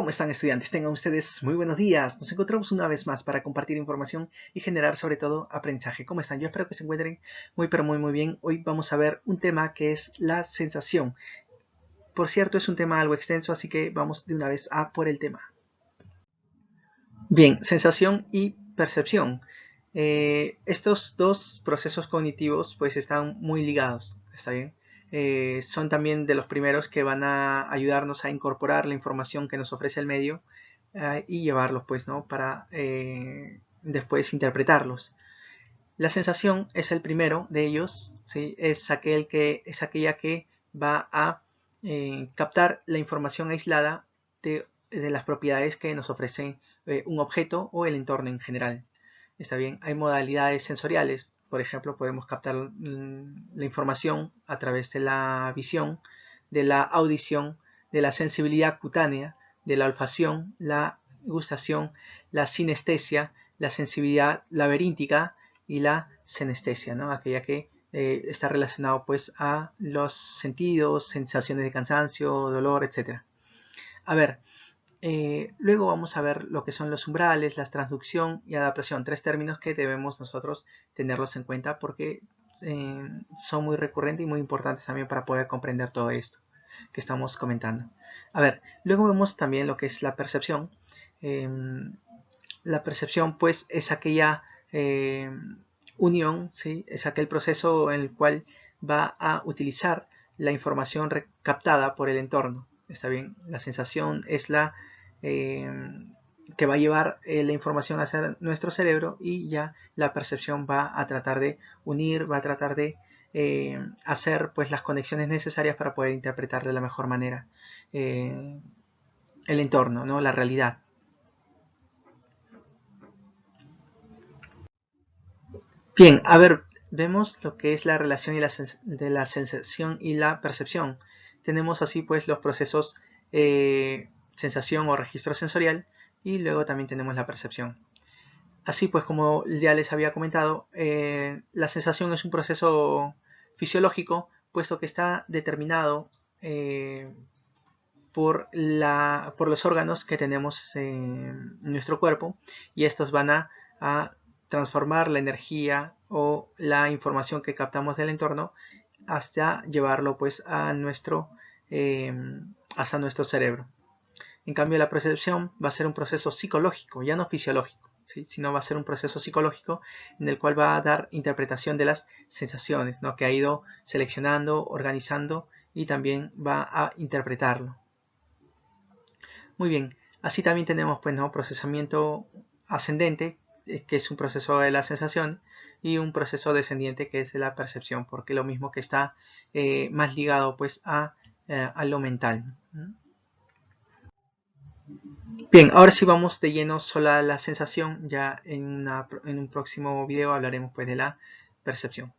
¿Cómo están, estudiantes? Tengan ustedes muy buenos días. Nos encontramos una vez más para compartir información y generar sobre todo aprendizaje. ¿Cómo están? Yo espero que se encuentren muy pero muy bien. Hoy vamos a ver un tema que es la sensación. Por cierto, es un tema algo extenso, así que vamos de una vez a por el tema. Bien, sensación y percepción. Estos dos procesos cognitivos pues están muy ligados, ¿está bien? Son también de los primeros que van a ayudarnos a incorporar la información que nos ofrece el medio y llevarlos pues, ¿no? Para después interpretarlos. La sensación es el primero de ellos, ¿sí? Es aquella que va a captar la información aislada de las propiedades que nos ofrece un objeto o el entorno en general. Está bien, hay modalidades sensoriales, por ejemplo, podemos captar la información a través de la visión, de la audición, de la sensibilidad cutánea, de la olfacción, la gustación, la sinestesia, la sensibilidad laberíntica y la senestesia, ¿no? Aquella que está relacionado pues a los sentidos, sensaciones de cansancio, dolor, etc. A ver, luego vamos a ver lo que son los umbrales, la transducción y adaptación, tres términos que debemos nosotros tenerlos en cuenta porque son muy recurrentes y muy importantes también para poder comprender todo esto que estamos comentando. A ver, luego vemos también lo que es la percepción. La percepción pues es aquella unión, ¿sí? Es aquel proceso en el cual va a utilizar la información captada por el entorno. ¿Está bien? La sensación es la que va a llevar la información hacia nuestro cerebro y ya la percepción va a tratar de unir, va a tratar de hacer pues las conexiones necesarias para poder interpretar de la mejor manera el entorno, ¿no? La realidad. Bien, a ver, vemos lo que es la relación de la sensación y la percepción. Tenemos así pues los procesos sensación o registro sensorial y luego también tenemos la percepción. Así pues, como ya les había comentado, la sensación es un proceso fisiológico puesto que está determinado por los órganos que tenemos en nuestro cuerpo y estos van a transformar la energía o la información que captamos del entorno hasta llevarlo pues hasta nuestro cerebro. En cambio, la percepción va a ser un proceso psicológico, ya no fisiológico, ¿sí? Sino va a ser un proceso psicológico en el cual va a dar interpretación de las sensaciones, ¿no? Que ha ido seleccionando, organizando y también va a interpretarlo. Muy bien, así también tenemos pues, ¿no? Procesamiento ascendente, que es un proceso de la sensación, y un proceso descendiente que es de la percepción, porque lo mismo que está más ligado pues a lo mental. Bien, ahora sí vamos de lleno solo a la sensación, ya en un próximo video hablaremos pues de la percepción.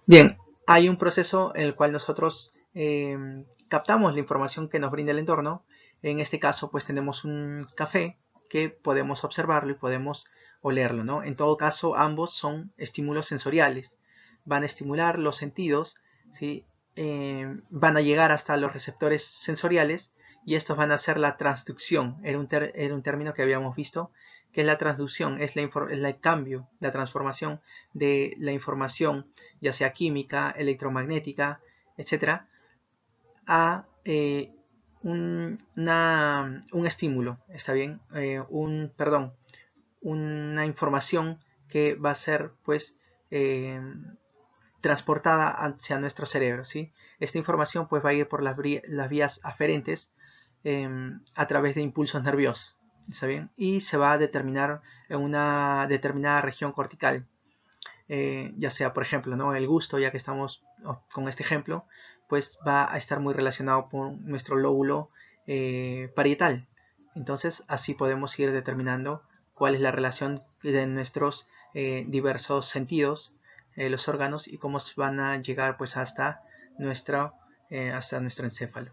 Bien, hay un proceso en el cual nosotros captamos la información que nos brinda el entorno. En este caso pues tenemos un café que podemos observarlo y podemos olerlo, ¿no? En todo caso ambos son estímulos sensoriales, van a estimular los sentidos, ¿sí? Van a llegar hasta los receptores sensoriales y estos van a hacer la transducción. Era un término que habíamos visto, que es la transducción, es el cambio, la transformación de la información, ya sea química, electromagnética, etcétera, a un estímulo, ¿está bien? Una información que va a ser pues transportada hacia nuestro cerebro, ¿sí? Esta información pues va a ir por las vías aferentes a través de impulsos nerviosos, ¿está bien? Y se va a determinar en una determinada región cortical, ya sea por ejemplo, ¿no? El gusto, ya que estamos con este ejemplo, pues va a estar muy relacionado con nuestro lóbulo parietal. Entonces así podemos ir determinando cuál es la relación de nuestros diversos sentidos, los órganos, y cómo van a llegar pues hasta nuestro encéfalo.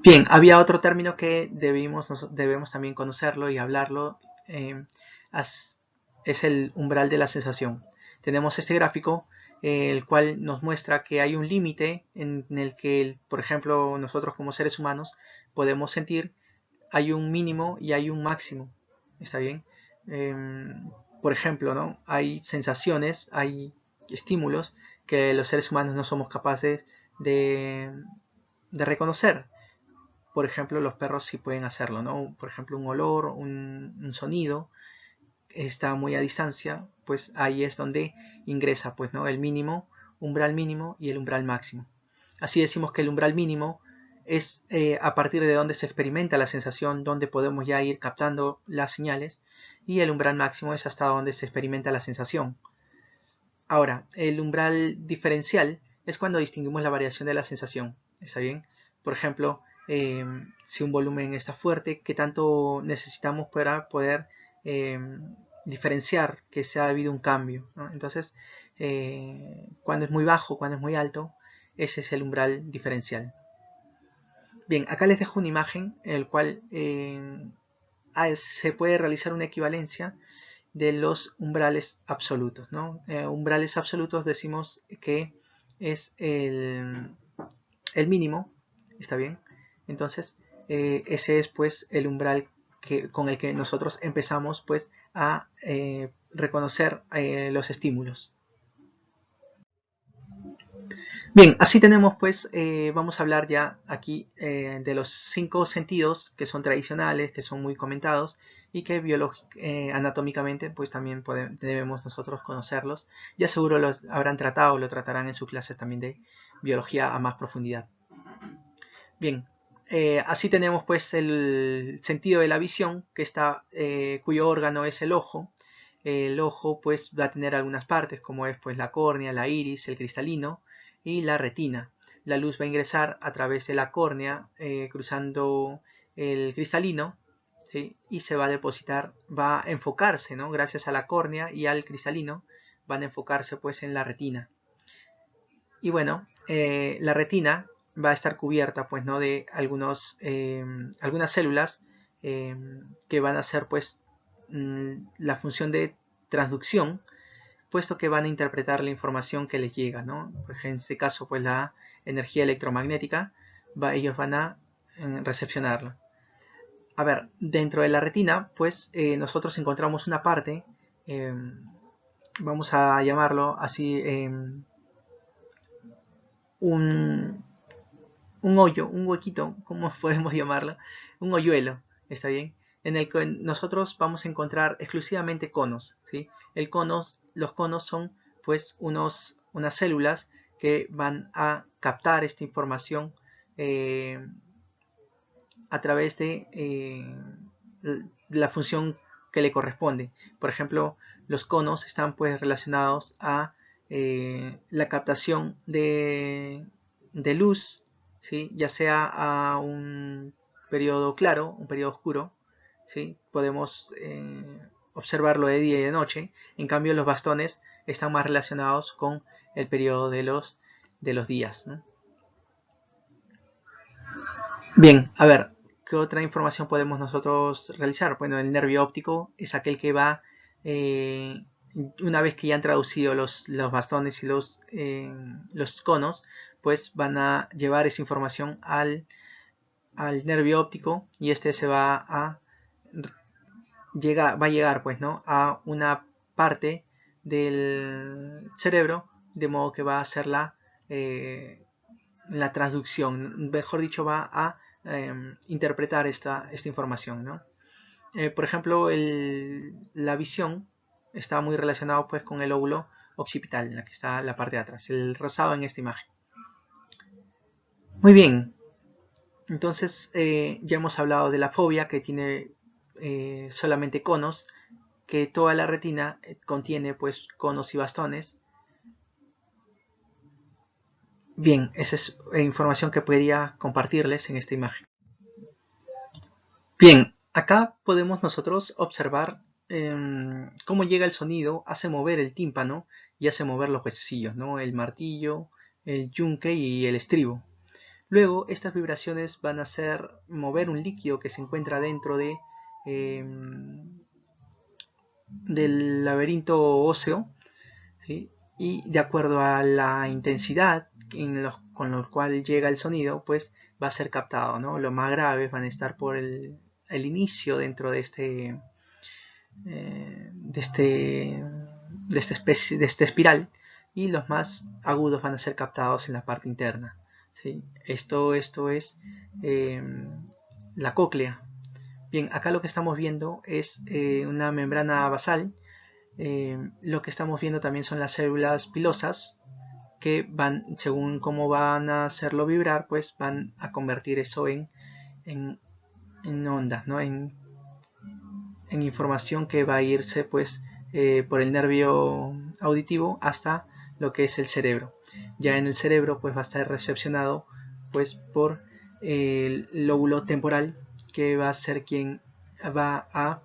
Bien, había otro término que debemos también conocerlo y hablarlo, es el umbral de la sensación. Tenemos este gráfico el cual nos muestra que hay un límite en el que, por ejemplo, nosotros como seres humanos podemos sentir, hay un mínimo y hay un máximo. ¿Está bien? Por ejemplo, ¿no? Hay sensaciones, hay estímulos que los seres humanos no somos capaces de, de reconocer. Por ejemplo, los perros sí pueden hacerlo, ¿no? Por ejemplo, un olor, un sonido está muy a distancia, pues ahí es donde ingresa, pues, ¿no? El mínimo, umbral mínimo y el umbral máximo. Así decimos que el umbral mínimo es a partir de donde se experimenta la sensación, donde podemos ya ir captando las señales, y el umbral máximo es hasta donde se experimenta la sensación. Ahora, el umbral diferencial es cuando distinguimos la variación de la sensación. ¿Está bien? Por ejemplo, si un volumen está fuerte, ¿qué tanto necesitamos para poder eh, diferenciar que se ha habido un cambio? ¿No? Entonces, cuando es muy bajo, cuando es muy alto, ese es el umbral diferencial. Bien, acá les dejo una imagen en la cual se puede realizar una equivalencia de los umbrales absolutos, ¿no? Umbrales absolutos decimos que es el mínimo, ¿está bien? Entonces, ese es pues el umbral con el que nosotros empezamos pues a reconocer los estímulos. Bien, así tenemos pues, vamos a hablar ya aquí de los 5 sentidos que son tradicionales, que son muy comentados y que anatómicamente pues también debemos nosotros conocerlos. Ya seguro los habrán tratado o lo tratarán en sus clases también de biología a más profundidad. Bien, así tenemos pues el sentido de la visión, que cuyo órgano es el ojo. El ojo pues va a tener algunas partes como es pues la córnea, la iris, el cristalino y la retina. La luz va a ingresar a través de la córnea cruzando el cristalino, ¿sí? Y se va a depositar, va a enfocarse, ¿no? Gracias a la córnea y al cristalino van a enfocarse pues en la retina. Y bueno, la retina va a estar cubierta pues, ¿no? de algunas células que van a hacer pues la función de transducción, puesto que van a interpretar la información que les llega, ¿no? Pues en este caso pues la energía electromagnética, ellos van a recepcionarla. A ver, dentro de la retina pues nosotros encontramos una parte, eh, vamos a llamarlo así, un, un hoyo, un huequito, ¿cómo podemos llamarlo? Un hoyuelo, ¿está bien? En el que nosotros vamos a encontrar exclusivamente conos, ¿sí? Los conos son pues unas células que van a captar esta información eh, a través de la función que le corresponde. Por ejemplo, los conos están pues relacionados a la captación de luz, ¿sí? Ya sea a un periodo claro, un periodo oscuro, ¿sí? Podemos observarlo de día y de noche. En cambio, los bastones están más relacionados con el periodo de los días, ¿no? Bien, a ver, ¿qué otra información podemos nosotros realizar? Bueno, el nervio óptico es aquel que va, eh, una vez que ya han traducido los bastones y los conos, pues van a llevar esa información al nervio óptico y este se va a va a llegar pues, ¿no? a una parte del cerebro, de modo que va a hacer la traducción, mejor dicho, va a interpretar esta información, ¿no? Por ejemplo, la visión está muy relacionado pues con el óvulo occipital, en la que está la parte de atrás, el rosado en esta imagen. Muy bien, entonces ya hemos hablado de la fobia, que tiene solamente conos, que toda la retina contiene pues conos y bastones. Bien, esa es información que podría compartirles en esta imagen. Bien, acá podemos nosotros observar cómo llega el sonido, hace mover el tímpano y hace mover los huesecillos, ¿no? El martillo, el yunque y el estribo. Luego, estas vibraciones van a hacer mover un líquido que se encuentra dentro del laberinto óseo, ¿sí? y de acuerdo a la intensidad con lo cual llega el sonido, pues va a ser captado, ¿no? Los más graves van a estar por el inicio dentro de esta espiral, y los más agudos van a ser captados en la parte interna. ¿Sí? Esto es eh, la cóclea. Bien, acá lo que estamos viendo es una membrana basal. Lo que estamos viendo también son las células pilosas, que van, según cómo van a hacerlo vibrar, pues van a convertir eso en, en ondas, ¿no? En información que va a irse pues por el nervio auditivo hasta lo que es el cerebro. Ya en el cerebro pues va a estar recepcionado pues por el lóbulo temporal, que va a ser quien va a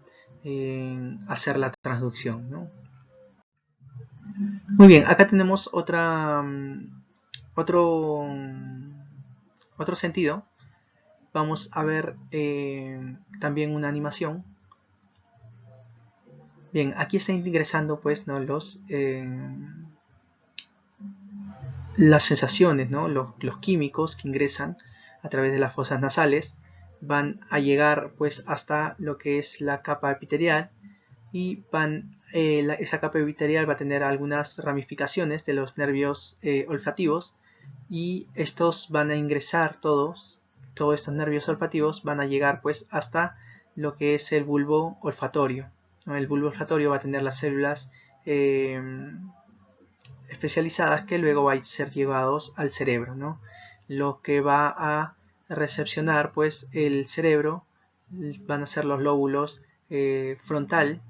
hacer la transducción, ¿no? Muy bien, acá tenemos otro, otro sentido. Vamos a ver también una animación. Bien, aquí está ingresando pues, ¿no? Las sensaciones, ¿no? Los químicos que ingresan a través de las fosas nasales van a llegar pues hasta lo que es la capa epitelial, y esa capa epitelial va a tener algunas ramificaciones de los nervios olfativos, y estos van a ingresar todos estos nervios olfativos van a llegar pues hasta lo que es el bulbo olfatorio, ¿no? El bulbo olfatorio va a tener las células eh, especializadas, que luego van a ser llevados al cerebro, ¿no? Lo que va a recepcionar pues el cerebro van a ser los lóbulos frontal,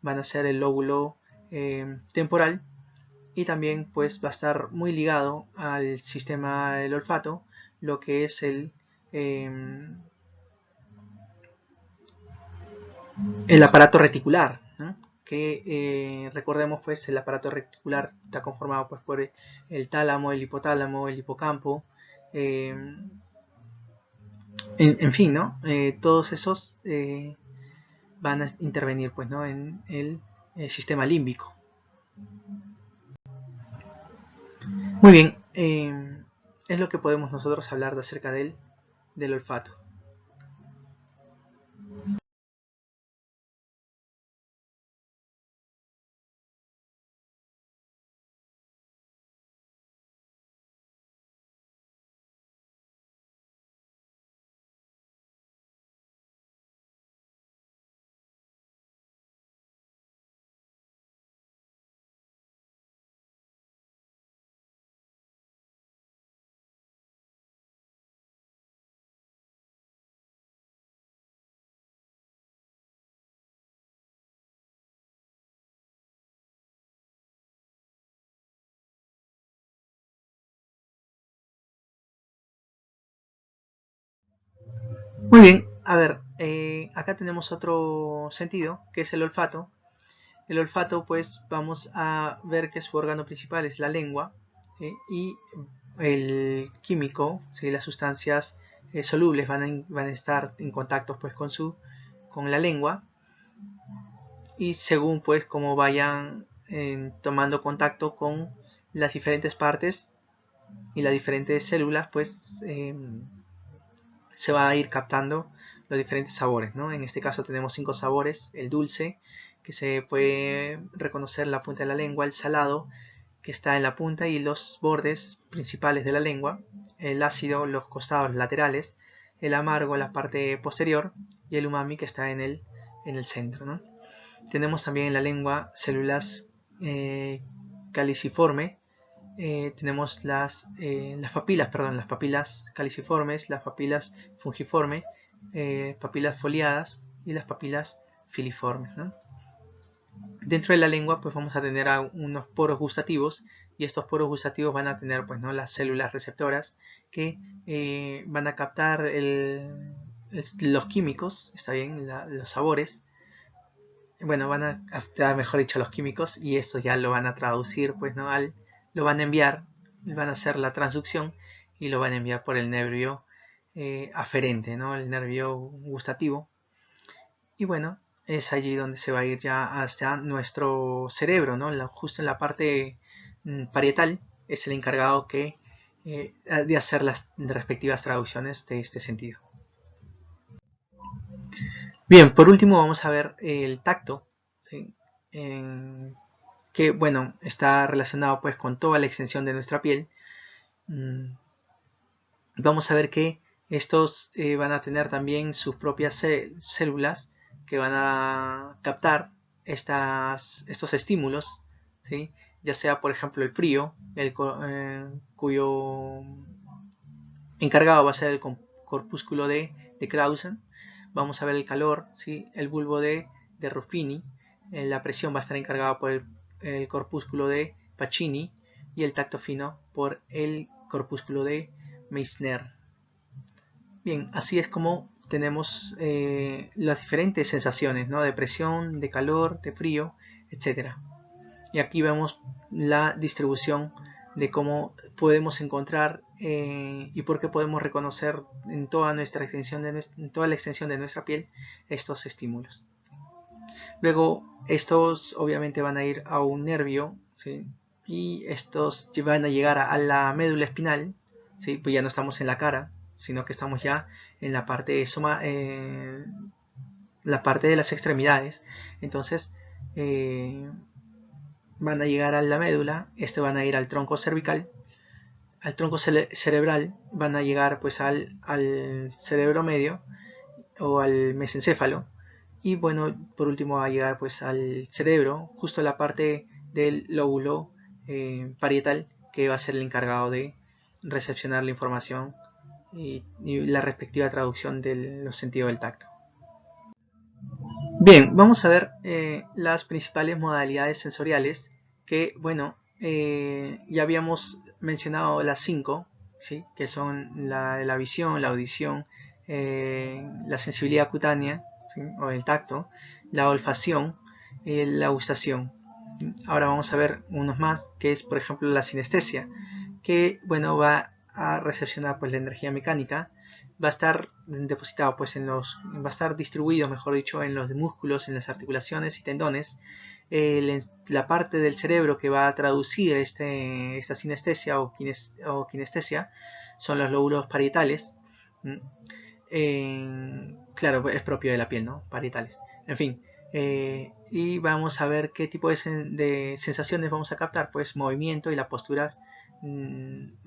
van a ser el lóbulo temporal, y también pues va a estar muy ligado al sistema del olfato lo que es eh, el aparato reticular, ¿no? Que recordemos pues el aparato reticular está conformado pues por el tálamo, el hipotálamo, el hipocampo, eh, en fin, ¿no? Todos esos van a intervenir pues, ¿no? En el sistema límbico. Muy bien, es lo que podemos nosotros hablar de acerca del olfato. Muy bien, a ver, acá tenemos otro sentido, que es el olfato. El olfato, pues vamos a ver que su órgano principal es la lengua, y el químico, ¿sí? Las sustancias solubles van a estar en contacto pues con la lengua, y según pues como vayan tomando contacto con las diferentes partes y las diferentes células, pues se va a ir captando los diferentes sabores, ¿no? En este caso tenemos 5 sabores: el dulce, que se puede reconocer en la punta de la lengua; el salado, que está en la punta y los bordes principales de la lengua; el ácido, los costados laterales; el amargo, la parte posterior; y el umami, que está en el centro, ¿no? Tenemos también en la lengua células caliciforme. Tenemos las papilas, perdón, las papilas caliciformes, las papilas fungiformes, papilas foliadas y las papilas filiformes, ¿no? Dentro de la lengua pues vamos a tener unos poros gustativos, y estos poros gustativos van a tener pues, ¿no? las células receptoras, que van a captar los químicos, está bien, los sabores. Bueno, van a captar, mejor dicho, los químicos, y esto ya lo van a traducir pues, ¿no? Lo van a enviar, van a hacer la transducción y lo van a enviar por el nervio aferente, ¿no? El nervio gustativo. Y bueno, es allí donde se va a ir ya hasta nuestro cerebro, ¿no? Justo en la parte parietal es el encargado de hacer las respectivas traducciones de este sentido. Bien, por último vamos a ver el tacto, ¿sí? Que bueno, está relacionado pues con toda la extensión de nuestra piel. Vamos a ver que estos van a tener también sus propias células que van a captar estos estímulos, ¿sí? Ya sea por ejemplo el frío, cuyo encargado va a ser el corpúsculo de Clausen. Vamos a ver el calor, ¿sí? El bulbo de Ruffini. La presión va a estar encargada por el corpúsculo de Pacini y el tacto fino por el corpúsculo de Meissner. Bien, así es como tenemos las diferentes sensaciones, ¿no? De presión, de calor, de frío, etc. Y aquí vemos la distribución de cómo podemos encontrar y por qué podemos reconocer en toda nuestra extensión en toda la extensión de nuestra piel estos estímulos. Luego estos obviamente van a ir a un nervio, ¿sí? Y estos van a llegar a la médula espinal, ¿sí? Pues ya no estamos en la cara, sino que estamos ya en la parte la parte de las extremidades. Entonces van a llegar a la médula, van a ir al tronco cervical, al tronco cerebral, van a llegar pues al cerebro medio o al mesencéfalo, y bueno, por último va a llegar pues al cerebro, justo a la parte del lóbulo parietal, que va a ser el encargado de recepcionar la información y la respectiva traducción de los sentidos del tacto. Bien, vamos a ver las principales modalidades sensoriales que, bueno, ya habíamos mencionado las 5, ¿sí? Que son la visión, la audición, la sensibilidad cutánea, ¿sí? O el tacto, la olfacción, la gustación. Ahora vamos a ver unos más, que es por ejemplo la sinestesia, que bueno, va a recepcionar pues la energía mecánica, va a estar depositado pues va a estar distribuido, mejor dicho, en los músculos, en las articulaciones y tendones. La parte del cerebro que va a traducir esta sinestesia o kinestesia son los lóbulos parietales. Claro, es propio de la piel, ¿no? Parietales. En fin, y vamos a ver qué tipo de sensaciones vamos a captar, pues movimiento y las posturas,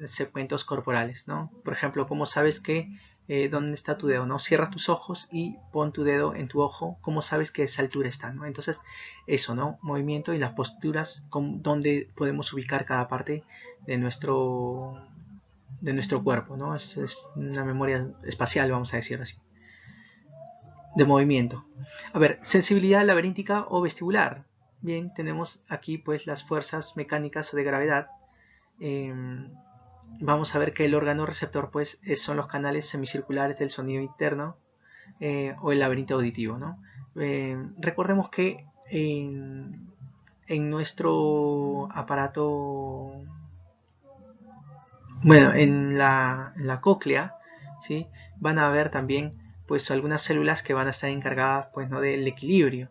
segmentos corporales, ¿no? Por ejemplo, ¿cómo sabes dónde está tu dedo, ¿no? Cierra tus ojos y pon tu dedo en tu ojo, ¿cómo sabes que esa altura está, ¿no? Entonces, eso, ¿no? Movimiento y las posturas, donde podemos ubicar cada parte de nuestro cuerpo, ¿no? Es una memoria espacial, vamos a decir así, de movimiento. A ver, sensibilidad laberíntica o vestibular. Bien, tenemos aquí pues las fuerzas mecánicas o de gravedad. Vamos a ver que el órgano receptor pues son los canales semicirculares del sonido interno o el laberinto auditivo, ¿no? Recordemos que en nuestro aparato, bueno, en la cóclea, ¿sí? Van a haber también pues algunas células que van a estar encargadas pues no del equilibrio.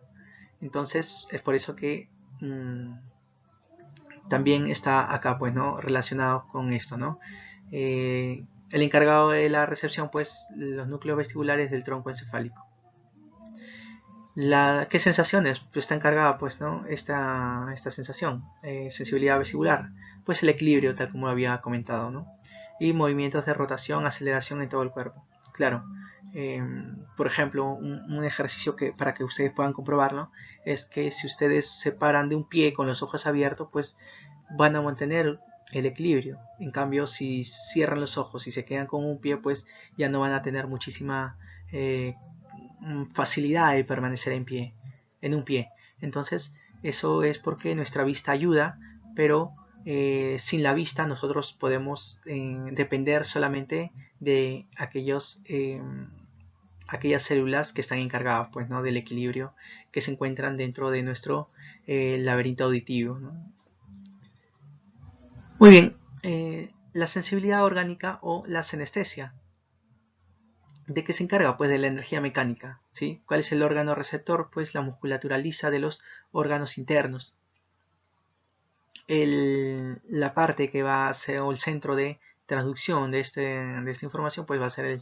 Entonces es por eso que también está acá pues no relacionado con esto, ¿no? El encargado de la recepción pues los núcleos vestibulares del tronco encefálico. ¿Qué sensaciones? Pues está encargada pues no esta sensación, sensibilidad vestibular, pues el equilibrio tal como había comentado, ¿no? Y movimientos de rotación, aceleración en todo el cuerpo. Claro, por ejemplo, un ejercicio que para que ustedes puedan comprobarlo es que si ustedes se paran de un pie con los ojos abiertos, pues van a mantener el equilibrio. En cambio, si cierran los ojos y se quedan con un pie, pues ya no van a tener muchísima facilidad de permanecer en un pie. Entonces, eso es porque nuestra vista ayuda, pero sin la vista nosotros podemos depender solamente de aquellas células que están encargadas pues, ¿no? del equilibrio que se encuentran dentro de nuestro laberinto auditivo, ¿no? Muy bien, la sensibilidad orgánica o la senestesia. ¿De qué se encarga? Pues de la energía mecánica, ¿sí? ¿Cuál es el órgano receptor? Pues la musculatura lisa de los órganos internos. la parte que va a ser, o el centro de traducción de esta información, pues va a ser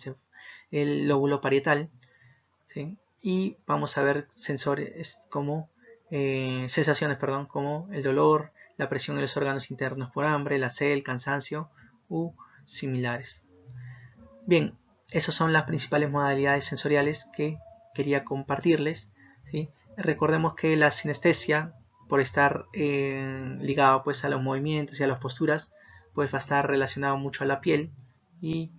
el lóbulo parietal, ¿sí? Y vamos a ver sensores como sensaciones, perdón, como el dolor, la presión en los órganos internos por hambre, la sed, el cansancio u similares. Bien, esas son las principales modalidades sensoriales que quería compartirles, ¿sí? Recordemos que la sinestesia, por estar ligado pues a los movimientos y a las posturas, pues va a estar relacionado mucho a la piel y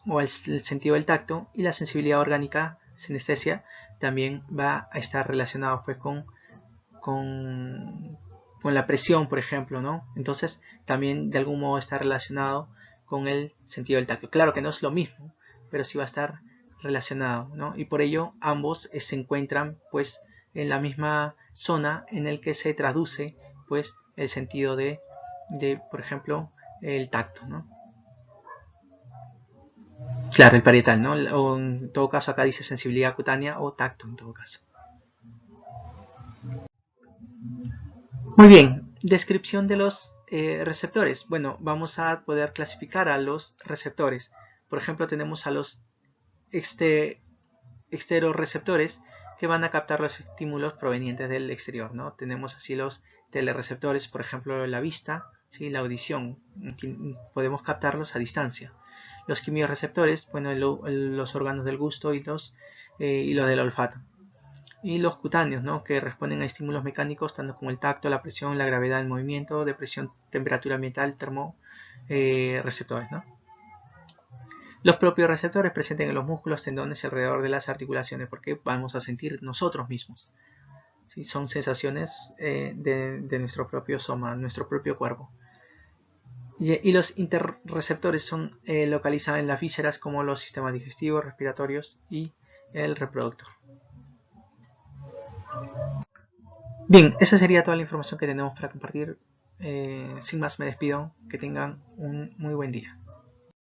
o el sentido del tacto, y la sensibilidad orgánica, sinestesia, también va a estar relacionado pues con, con la presión, por ejemplo, ¿no? Entonces también de algún modo está relacionado con el sentido del tacto. Claro que no es lo mismo, pero sí va a estar relacionado, ¿no? Y por ello ambos se encuentran pues en la misma zona en el que se traduce pues el sentido de por ejemplo, el tacto, ¿no? Claro, el parietal, ¿no? O en todo caso acá dice sensibilidad cutánea o tacto en todo caso. Muy bien, descripción de los receptores. Bueno, vamos a poder clasificar a los receptores. Por ejemplo, tenemos a los exteroreceptores que van a captar los estímulos provenientes del exterior, ¿no? Tenemos así los telereceptores, por ejemplo, la vista, ¿sí? La audición, podemos captarlos a distancia. Los quimiorreceptores, bueno, los órganos del gusto y los del olfato. Y los cutáneos, ¿no? Que responden a estímulos mecánicos, tanto como el tacto, la presión, la gravedad del movimiento, de presión, temperatura ambiental, termorreceptores, ¿no? Los propios receptores presentes en los músculos, tendones y alrededor de las articulaciones, porque vamos a sentir nosotros mismos. ¿Sí? Son sensaciones de nuestro propio soma, nuestro propio cuerpo. Y los interreceptores son localizados en las vísceras, como los sistemas digestivos, respiratorios y el reproductor. Bien, esa sería toda la información que tenemos para compartir. Sin más me despido. Que tengan un muy buen día.